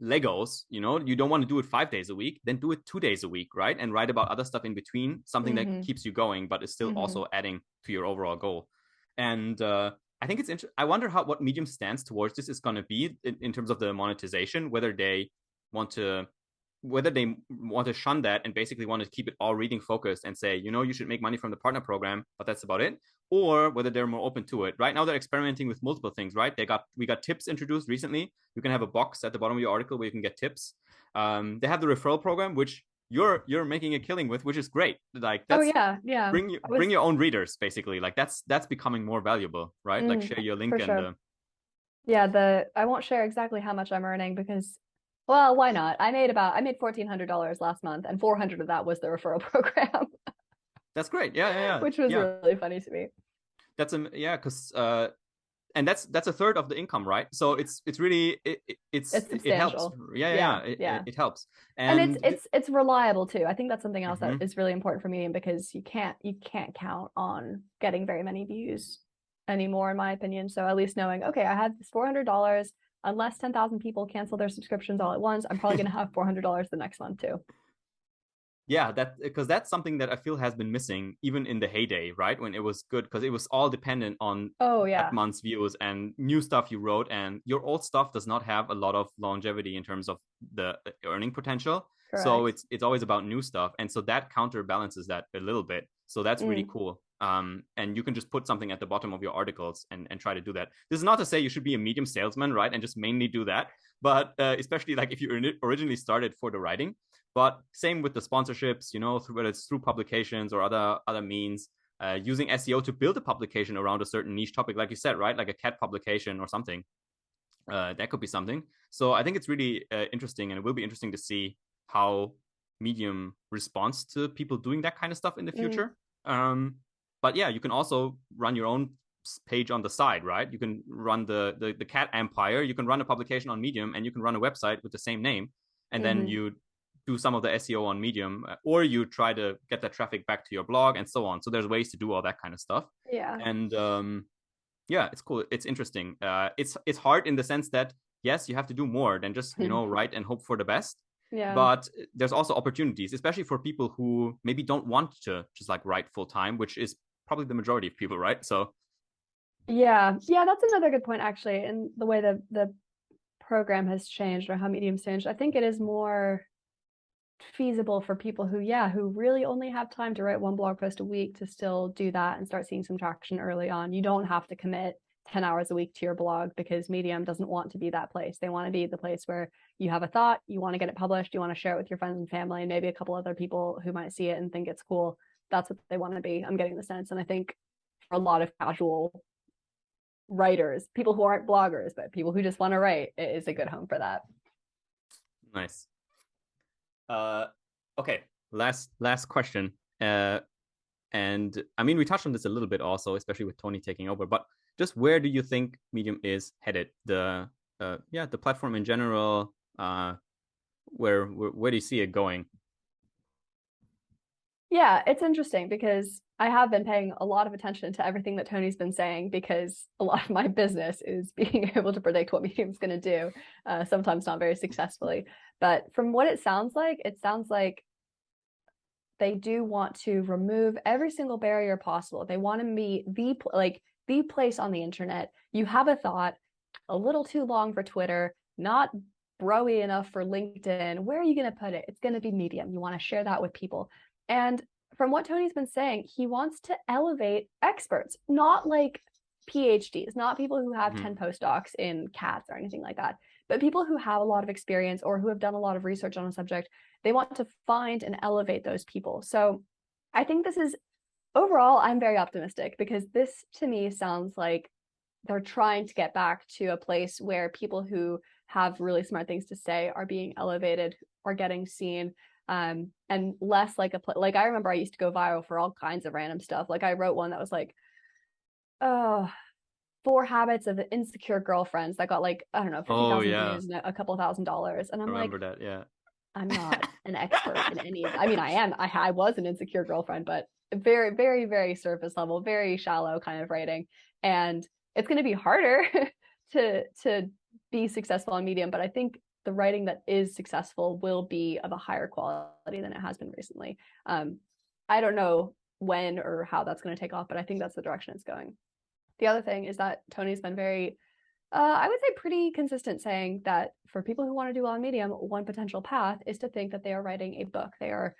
Legos, you don't want to do it 5 days a week, then do it 2 days a week, right? And write about other stuff in between, something that keeps you going, but is still also adding to your overall goal. And I think it's interesting. I wonder what Medium stands towards this is going to be in terms of the monetization, whether they want to whether they want to shun that and basically want to keep it all reading focused and say, you should make money from the partner program, but that's about it, or whether they're more open to it. Right now, they're experimenting with multiple things, right? We got tips introduced recently. You can have a box at the bottom of your article where you can get tips. They have the referral program, which you're making a killing with, which is great. Like, that's yeah. bring your own readers, basically. Like, that's becoming more valuable, right? Like, share your link for and sure. Yeah, I won't share exactly how much I'm earning because, well, why not? I made $1,400 last month, and 400 of that was the referral program. That's great. Yeah. Which was really funny to me. That's because and that's a third of the income, right? So it's really it's it helps. substantial. It helps, and it's reliable too. I think that's something else that is really important for Medium, because you can't count on getting very many views anymore, in my opinion. So at least knowing, okay, I have this $400, unless 10,000 people cancel their subscriptions all at once, I'm probably going to have $400 the next month too. Yeah, because that's something that I feel has been missing even in the heyday, right? When it was good, because it was all dependent on that month's views and new stuff you wrote, and your old stuff does not have a lot of longevity in terms of the earning potential. Correct. So it's always about new stuff, and so that counterbalances that a little bit. So that's really cool. And you can just put something at the bottom of your articles and try to do that. This is not to say you should be a Medium salesman, right? And just mainly do that. But especially like if you originally started for the writing. But same with the sponsorships, whether it's through publications or other means, using SEO to build a publication around a certain niche topic, like you said, right? Like a cat publication or something. That could be something. So I think it's really interesting, and it will be interesting to see how Medium responds to people doing that kind of stuff in the future. But yeah, you can also run your own page on the side, right? You can run the cat empire. You can run a publication on Medium, and you can run a website with the same name, and then you do some of the SEO on Medium, or you try to get that traffic back to your blog and so on. So there's ways to do all that kind of stuff. Yeah. And yeah, it's cool. It's interesting. It's hard in the sense that, yes, you have to do more than just, write and hope for the best. Yeah. But there's also opportunities, especially for people who maybe don't want to just like write full time, which is probably the majority of people, right? So yeah, that's another good point, actually. And the way the program has changed, or how Medium's changed, I think it is more feasible for people who really only have time to write one blog post a week to still do that and start seeing some traction early on. You don't have to commit 10 hours a week to your blog, because Medium doesn't want to be that place. They want to be the place where you have a thought, you want to get it published, you want to share it with your friends and family, and maybe a couple other people who might see it and think it's cool. That's what they want to be. I'm getting the sense. And I think for a lot of casual writers, people who aren't bloggers, but people who just want to write, it is a good home for that. Nice. Okay, last question. And I mean, we touched on this a little bit also, especially with Tony taking over, but just where do you think Medium is headed? The platform in general, where do you see it going? Yeah, it's interesting, because I have been paying a lot of attention to everything that Tony's been saying, because a lot of my business is being able to predict what Medium's going to do, sometimes not very successfully. But from what it sounds like they do want to remove every single barrier possible. They want to be the place on the internet. You have a thought, a little too long for Twitter, not bro-y enough for LinkedIn. Where are you going to put it? It's going to be Medium. You want to share that with people. And from what Tony's been saying, he wants to elevate experts, not like PhDs, not people who have 10 postdocs in cats or anything like that, but people who have a lot of experience or who have done a lot of research on a subject. They want to find and elevate those people. So I think this is, overall, I'm very optimistic, because this to me sounds like they're trying to get back to a place where people who have really smart things to say are being elevated or getting seen, and less like like I remember I used to go viral for all kinds of random stuff. Like I wrote one that was like, 4 habits of insecure girlfriends, that got like, I don't know, 50,000 views and a couple $1,000. And I'm like, that, yeah. I'm not an expert in any of, I mean, I was an insecure girlfriend, but very, very, very surface level, very shallow kind of writing. And it's going to be harder to be successful on Medium, but I think the writing that is successful will be of a higher quality than it has been recently. I don't know when or how that's going to take off, but I think that's the direction it's going. The other thing is that Tony's been very I would say pretty consistent, saying that for people who want to do on Medium, one potential path is to think that they are writing a book. They are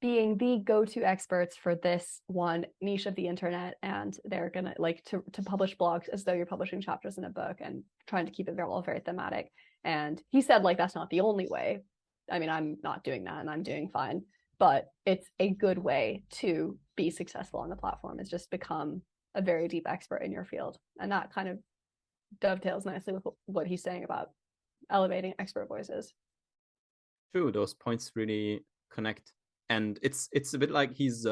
being the go-to experts for this one niche of the internet, and they're gonna like to publish blogs as though you're publishing chapters in a book and trying to keep it very thematic. And he said, like, that's not the only way. I mean, I'm not doing that and I'm doing fine, but it's a good way to be successful on the platform, is just become a very deep expert in your field. And that kind of dovetails nicely with what he's saying about elevating expert voices. True, those points really connect. And it's a bit like he's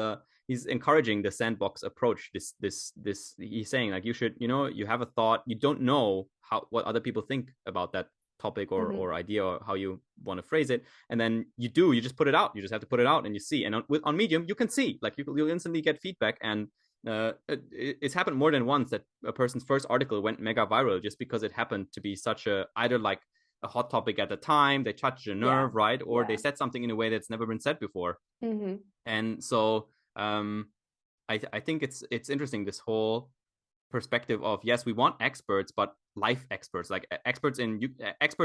encouraging the sandbox approach. This he's saying, like, you should, you have a thought, you don't know what other people think about that topic or idea, or how you want to phrase it, and then you just put it out. You just have to put it out and you see. And on Medium, you can see, like, you'll instantly get feedback. And it's happened more than once that a person's first article went mega viral just because it happened to be such either like a hot topic at the time, they touched a nerve, right? Or they said something in a way that's never been said before. And so I think it's interesting, this whole perspective of, yes, we want experts, but life experts. Like, expert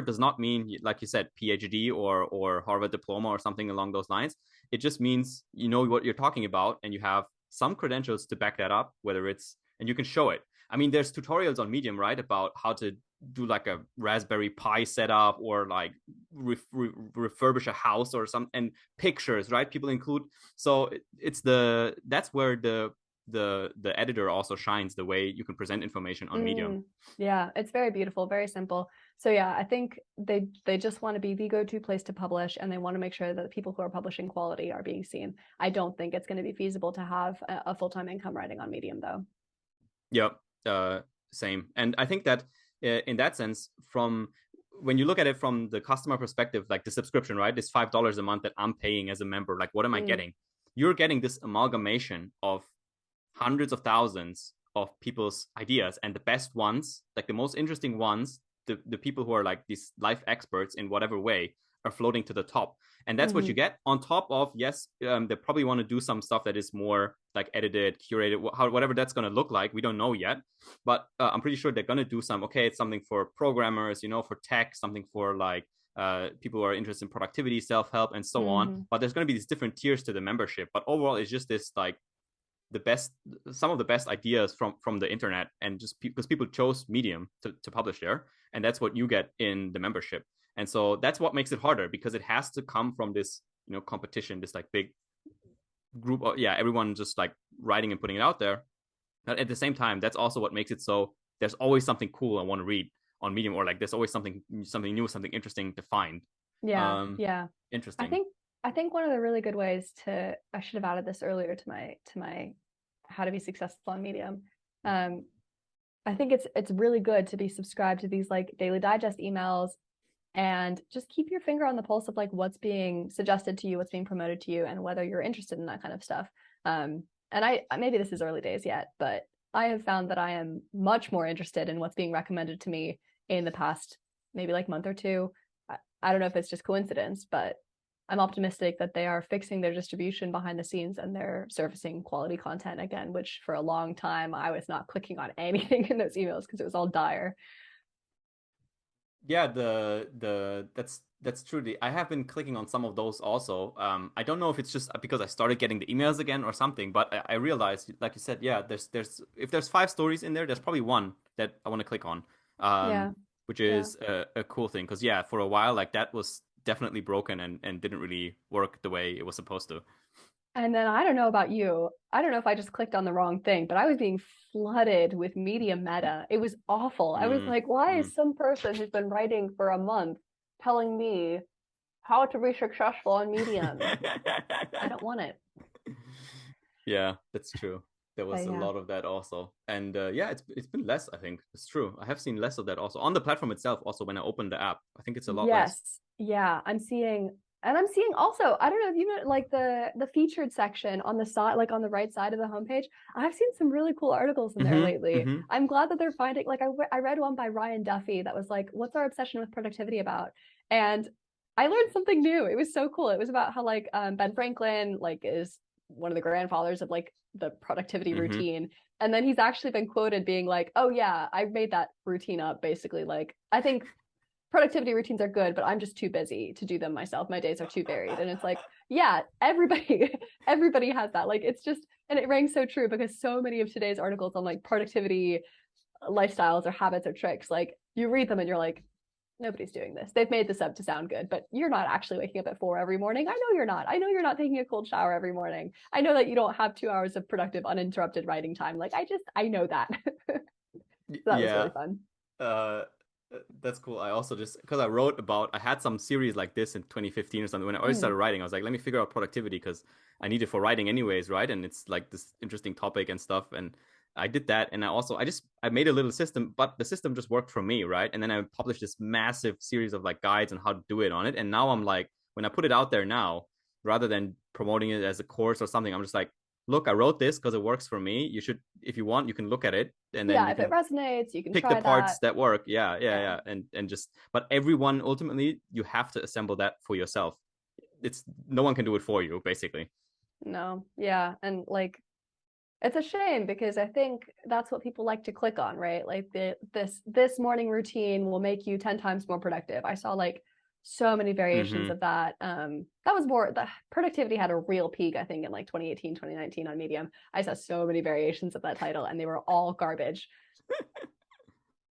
does not mean, like you said, PhD or Harvard diploma or something along those lines. It just means you know what you're talking about and you have some credentials to back that up, and you can show it. I mean, there's tutorials on Medium, right, about how to do like a Raspberry Pi setup, or like refurbish a house or something, and pictures, right? People include. So that's where the editor also shines, the way you can present information on Medium. Yeah, it's very beautiful, very simple. So yeah, I think they just want to be the go-to place to publish, and they want to make sure that the people who are publishing quality are being seen. I don't think it's going to be feasible to have a full-time income writing on Medium, though. Yep, same. And I think that in that sense, from when you look at it from the customer perspective, like the subscription, right? This $5 a month that I'm paying as a member, like, what am I getting? You're getting this amalgamation of hundreds of thousands of people's ideas, and the best ones, like the most interesting ones, the people who are like these life experts in whatever way, are floating to the top. And that's what you get on top of, yes, they probably want to do some stuff that is more like edited, curated, whatever that's going to look like. We don't know yet, but I'm pretty sure they're going to do it's something for programmers, for tech, something for like people who are interested in productivity, self-help, and so on. But there's going to be these different tiers to the membership. But overall, it's just this, like, some of the best ideas from the internet, and just because people chose Medium to publish there, and that's what you get in the membership. And so that's what makes it harder, because it has to come from this competition, this like big group of everyone just like writing and putting it out there. But at the same time, that's also what makes it so there's always something cool I want to read on Medium, or like there's always something new, something interesting to find. Interesting. I think one of the really good ways I should have added this earlier to my how to be successful on Medium. I think it's really good to be subscribed to these like daily digest emails, and just keep your finger on the pulse of like what's being suggested to you, what's being promoted to you, and whether you're interested in that kind of stuff. And I maybe this is early days yet, but I have found that I am much more interested in what's being recommended to me in the past maybe like month or two. I don't know if it's just coincidence, but I'm optimistic that they are fixing their distribution behind the scenes, and they're surfacing quality content again, which for a long time I was not clicking on anything in those emails because it was all dire. Yeah, that's true. I have been clicking on some of those also. I don't know if it's just because I started getting the emails again or something, but I realized, like you said, there's if there's 5 stories in there, there's probably one that I want to click on, which is a cool thing, because for a while, like, that was definitely broken and didn't really work the way it was supposed to. And then I don't know about you. I don't know if I just clicked on the wrong thing, but I was being flooded with media meta. It was awful. I was like, why is some person who's been writing for a month telling me how to be successful on Medium? I don't want it. Yeah, that's true. There was a lot of that also. And it's been less, I think. It's true. I have seen less of that also on the platform itself. Also, when I open the app, I think it's a lot less. Yeah, I'm seeing also, I don't know if you know, like the featured section on the side, like on the right side of the homepage, I've seen some really cool articles in there lately. I'm glad that they're finding, like, I read one by Ryan Duffy that was like, what's our obsession with productivity about? And I learned something new. It was so cool. It was about how like Ben Franklin like is one of the grandfathers of like the productivity routine, And then he's actually been quoted being like, oh yeah, I made that routine up basically. Like, I think productivity routines are good, but I'm just too busy to do them myself. My days are too varied. And it's like, yeah, everybody has that. Like, it's just, and it rings so true because so many of today's articles on like productivity lifestyles or habits or tricks, like you read them and you're like, nobody's doing this. They've made this up to sound good, but you're not actually waking up at 4 every morning. I know you're not. I know you're not taking a cold shower every morning. I know that you don't have 2 hours of productive, uninterrupted writing time. Like, I know that. So that was really fun. That's cool. I also just, because I had some series like this in 2015 or something. When I already started writing, I was like, let me figure out productivity because I need it for writing anyways, right? And it's like this interesting topic and stuff. And I did that. And I made a little system, but the system just worked for me, right? And then I published this massive series of like guides on how to do it on it. And now I'm like, when I put it out there now, rather than promoting it as a course or something, I'm just like, look, I wrote this because it works for me. You should, if you want, you can look at it, and then if it resonates, you can pick try the parts that. that work. Yeah. And just, but everyone ultimately, you have to assemble that for yourself. It's no one can do it for you, basically. No, yeah, and like it's a shame because I think that's what people like to click on, right? Like this morning routine will make you 10 times more productive. I saw like so many variations of that. That was more, the productivity had a real peak, I think, in like 2018, 2019 on Medium. I saw so many variations of that title and they were all garbage.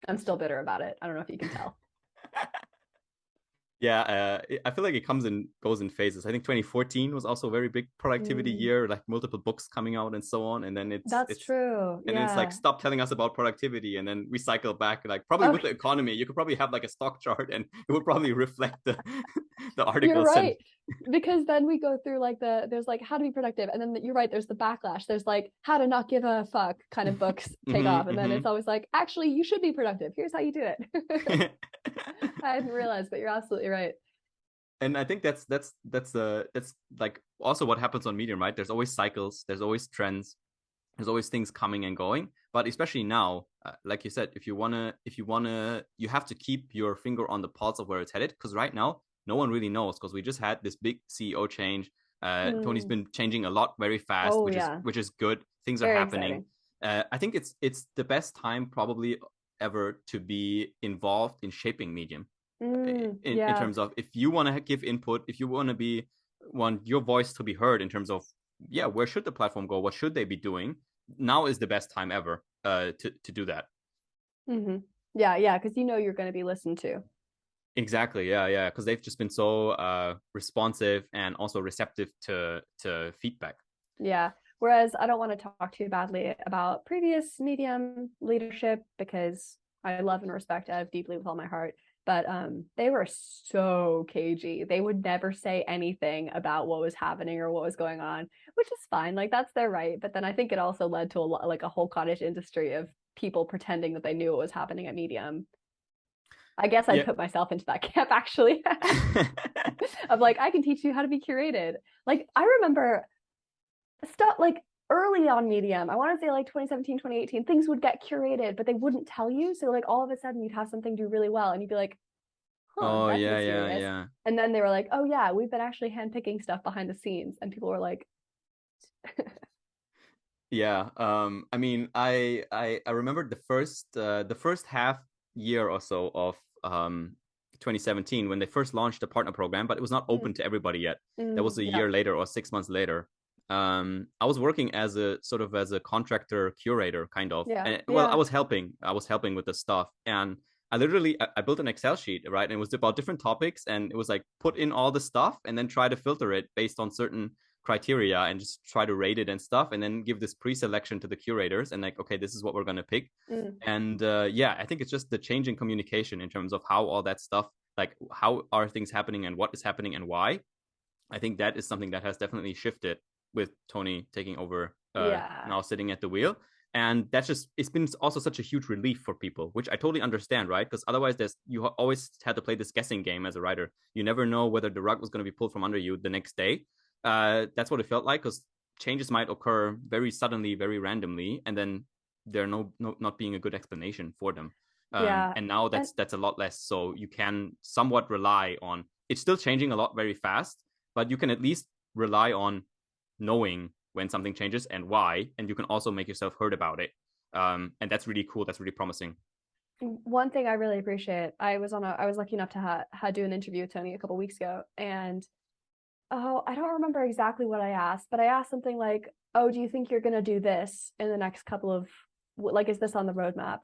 I'm still bitter about it. I don't know if you can tell. Yeah, I feel like it goes in phases. I think 2014 was also a very big productivity year, like multiple books coming out and so on. And then That's true. And then it's like, stop telling us about productivity, and then we cycle back. Like probably with the economy, you could probably have like a stock chart, and it would probably reflect the articles. You're right. Because then we go through like there's like how to be productive, and then you're right, there's the backlash. There's like how to not give a fuck kind of books take off, and then it's always like, actually, you should be productive. Here's how you do it. I hadn't realized, but you're absolutely right. And I think that's like also what happens on Medium, right? There's always cycles, there's always trends, there's always things coming and going. But especially now, like you said, if you wanna, you have to keep your finger on the pulse of where it's headed. Because right now, no one really knows, because we just had this big CEO change. Tony's been changing a lot very fast, which is good. Things are happening. I think it's the best time probably ever to be involved in shaping Medium. In terms of, if you want to give input, if you want your voice to be heard in terms of, where should the platform go, what should they be doing, now is the best time ever to do that. Because you're going to be listened to. Exactly. Because they've just been so responsive and also receptive to feedback. Whereas I don't want to talk too badly about previous Medium leadership, because I love and respect Ev deeply with all my heart. But they were so cagey. They would never say anything about what was happening or what was going on, which is fine. Like, that's their right. But then I think it also led to a whole cottage industry of people pretending that they knew what was happening at Medium. I guess I'd put myself into that camp, actually. Of like, I can teach you how to be curated. Like, I remember stuff like early on Medium, I want to say like 2017, 2018, things would get curated, but they wouldn't tell you. So like all of a sudden you'd have something do really well and you'd be like, that's mysterious. And then they were like, oh yeah, we've been actually handpicking stuff behind the scenes. And people were like, I mean, I remember the first half year or so of 2017 when they first launched the partner program, but it was not open to everybody yet. That was a year later or 6 months later. I was working as a contractor curator, kind of. I was helping with the stuff, and I built an Excel sheet, right? And it was about different topics, and it was like, put in all the stuff and then try to filter it based on certain criteria and just try to rate it and stuff, and then give this pre-selection to the curators and like, okay, this is what we're going to pick. And I think it's just the change in communication in terms of how all that stuff, like how are things happening and what is happening and why. I think that is something that has definitely shifted with Tony taking over, now sitting at the wheel. And it's been also such a huge relief for people, which I totally understand, right? Because otherwise you always had to play this guessing game as a writer. You never know whether the rug was going to be pulled from under you the next day. That's what it felt like, because changes might occur very suddenly, very randomly, and then there not being a good explanation for them. And now that's a lot less. So you can somewhat rely on, it's still changing a lot very fast, but you can at least rely on knowing when something changes and why, and you can also make yourself heard about it. And that's really cool. That's really promising. One thing I really appreciate, I was lucky enough to do an interview with Tony a couple weeks ago, and I don't remember exactly what I asked, but I asked something like, "Oh, do you think you're gonna do this in the next couple of like, is this on the roadmap?"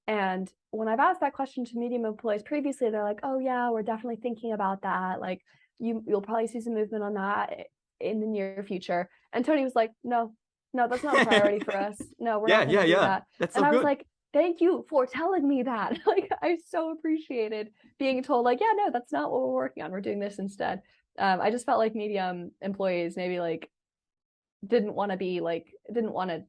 And when I've asked that question to Medium employees previously, they're like, "Oh yeah, we're definitely thinking about that. Like, you'll probably see some movement on that in the near future." And Tony was like, "No, no, that's not a priority for us. No, we're not going to do that." That's and so I was good. like, "Thank you for telling me that." Like, I so appreciated being told, like, "Yeah, no, that's not what we're working on. We're doing this instead." I just felt like Medium employees maybe like didn't want to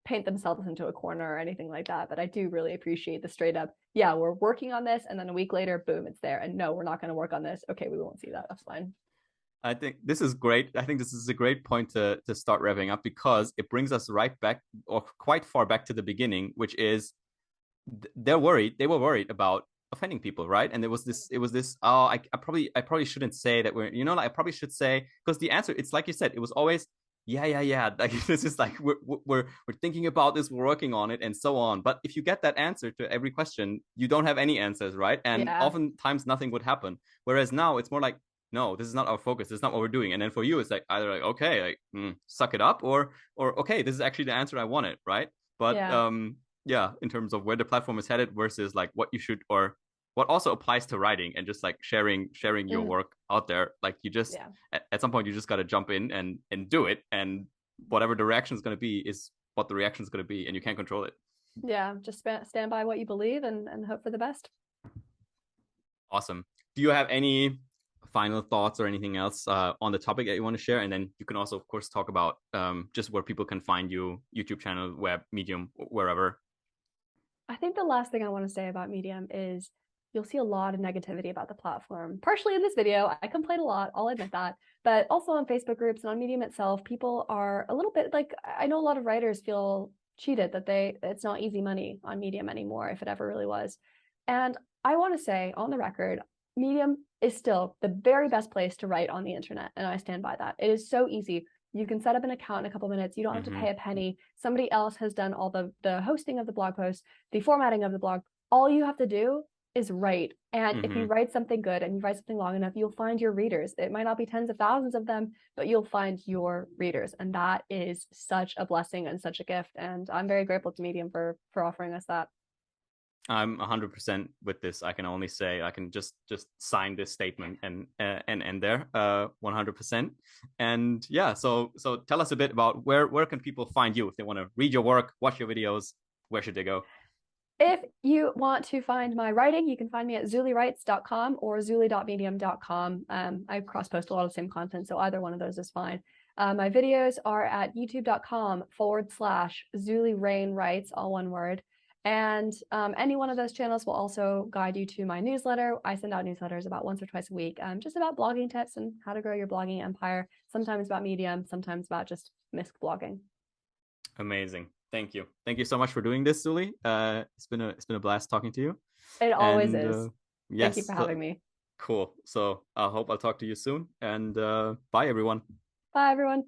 paint themselves into a corner or anything like that. But I do really appreciate the straight up, yeah, we're working on this, and then a week later, boom, it's there. And no, we're not going to work on this. Okay, we won't see that. That's fine. I think this is great. I think this is a great point to start revving up, because it brings us right back, or quite far back, to the beginning, which is they were worried about offending people, right? And it was this oh, I probably shouldn't say that we're, like, I probably should say, because the answer, it's like you said, it was always yeah, like this is like we're thinking about this, we're working on it, and so on. But if you get that answer to every question, you don't have any answers, right? And Yeah. oftentimes nothing would happen. Whereas now it's more like, no, this is not our focus, this is not what we're doing. And then for you, it's like either like, okay, like suck it up, or okay, this is actually the answer I wanted, right? But Yeah. yeah, in terms of where the platform is headed versus like what you should, or what also applies to writing and just like sharing your work out there. Like you just at some point you just got to jump in and do it, and whatever the reaction is going to be is what the reaction is going to be, and you can't control it. Yeah, just stand by what you believe and hope for the best. Awesome. Do you have any final thoughts or anything else on the topic that you want to share? And then you can also, of course, talk about just where people can find you, YouTube channel, web, Medium, wherever. I think the last thing I want to say about Medium is you'll see a lot of negativity about the platform. Partially in this video, I complain a lot, I'll admit that, but also on Facebook groups and on Medium itself, people are a little bit like, I know a lot of writers feel cheated that it's not easy money on Medium anymore, if it ever really was. And I want to say on the record, Medium is still the very best place to write on the internet, and I stand by that. It is so easy. You can set up an account in a couple minutes. You don't have to pay a penny. Somebody else has done all the hosting of the blog post, the formatting of the blog. All you have to do is write. And if you write something good and you write something long enough, you'll find your readers. It might not be tens of thousands of them, but you'll find your readers. And that is such a blessing and such a gift. And I'm very grateful to Medium for offering us that. I'm 100% with this. I can only say I can just sign this statement and end there 100%. And yeah, so tell us a bit about where can people find you if they want to read your work, watch your videos. Where should they go? If you want to find my writing, you can find me at zuliewrites.com or zuli.medium.com. I cross-post a lot of the same content, so either one of those is fine. My videos are at youtube.com/Zulie Rane Writes, all one word. And any one of those channels will also guide you to my newsletter. I send out newsletters about once or twice a week, just about blogging tips and how to grow your blogging empire. Sometimes about Medium, sometimes about just misc blogging. Amazing. Thank you so much for doing this, Zuli. It's been a blast talking to you. It always is. Yes, thank you for having me. Cool. So I hope I'll talk to you soon, and bye everyone. Bye everyone.